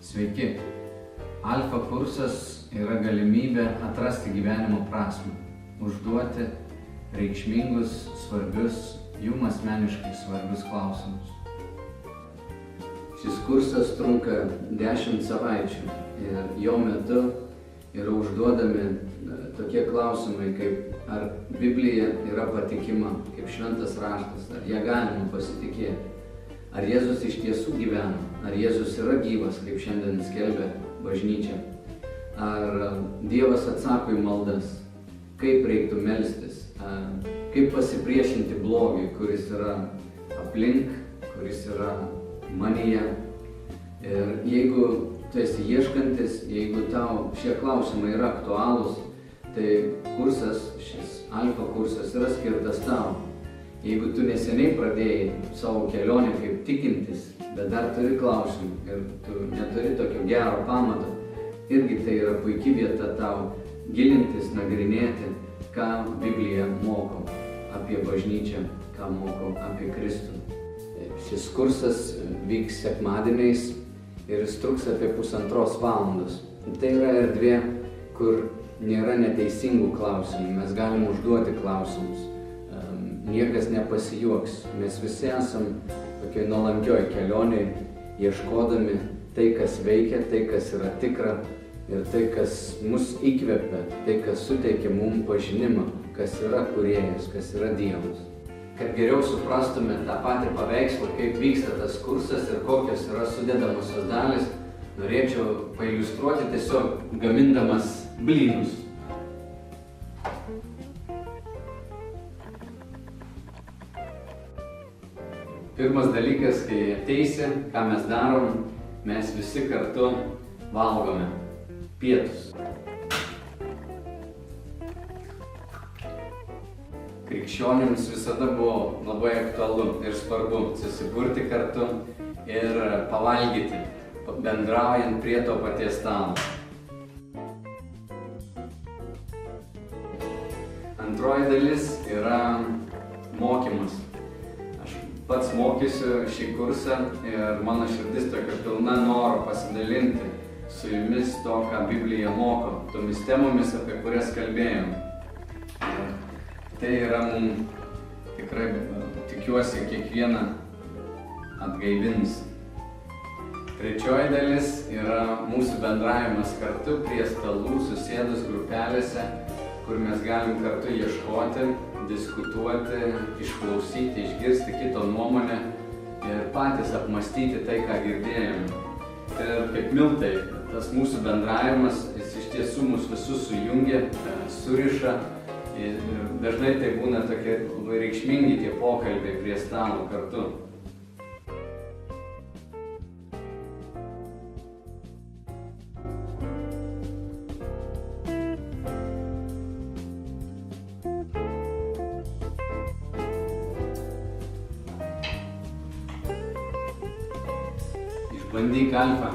Sveiki! Alfa kursas yra galimybė atrasti gyvenimo prasmę, užduoti reikšmingus, svarbius, jums asmeniškai svarbius klausimus. Šis kursas trunka 10 savaičių ir jo metu yra užduodami tokie klausimai, kaip ar Biblija yra patikima, kaip šventas raštas, ar ją galima pasitikėti, ar Jėzus iš tiesų gyvena, ar Jėzus yra gyvas, kaip šiandien skelbia bažnyčia, ar Dievas atsako į maldas, kaip reiktų melstis, kaip pasipriešinti blogiui, kuris yra aplink, kuris yra manyje. Ir jeigu tu esi ieškantis, jeigu tau šie klausimai yra aktualūs, tai šis Alfa kursas yra skirtas tau. Jeigu tu neseniai pradėjai savo kelionę kaip tikintis, bet dar turi klausimų ir tu neturi tokio gero pamato, irgi tai yra puikia vieta tau gilintis, nagrinėti, ką Biblija moko apie bažnyčią, ką moko apie Kristų. Šis kursas vyks sekmadieniais ir jis truks apie 1,5 valandos. Tai yra erdvė, kur nėra neteisingų klausimų, mes galim užduoti klausimus. Niekas nepasijuoks, mes visi esam tokioj nuolankioj kelioniai, ieškodami tai, kas veikia, tai, kas yra tikra ir tai, kas mus įkvepia, tai, kas suteikia mums pažinimą, kas yra kūrėjas, kas yra Dievas. Kad geriau suprastume tą patį paveikslą, kaip vyksta tas kursas ir kokios yra sudedamosios dalys, norėčiau pailiustruoti tiesiog gamindamas blynus. Pirmas dalykas, kai ateisi, ką mes darom, mes visi kartu valgome pietus. Krikščionims visada buvo labai aktualu ir svarbu susiburti kartu ir pavalgyti, bendraujant prie to paties stalo. Antroji dalis yra mokymas. Aš pats mokysiu šį kursą ir mano širdis tokia pilna noro pasidalinti su jumis to, ką Biblija moko, tomis temomis, apie kurias kalbėjom. Tai yra mums tikrai, tikiuosi, kiekvieną atgaivins. Trečioji dalis yra mūsų bendravimas kartu prie stalų, susėdus grupelėse, kur mes galim kartu ieškoti, diskutuoti, išklausyti, išgirsti kito nuomonę ir patys apmąstyti tai, ką girdėjome. Ir kaip miltai, tas mūsų bendravimas, jis iš tiesų mus visus sujungia, suriša. Ir dažnai tai būna tokie labai reikšmingi tie pokalbiai prie stalo kartu. Išbandyk Alfa.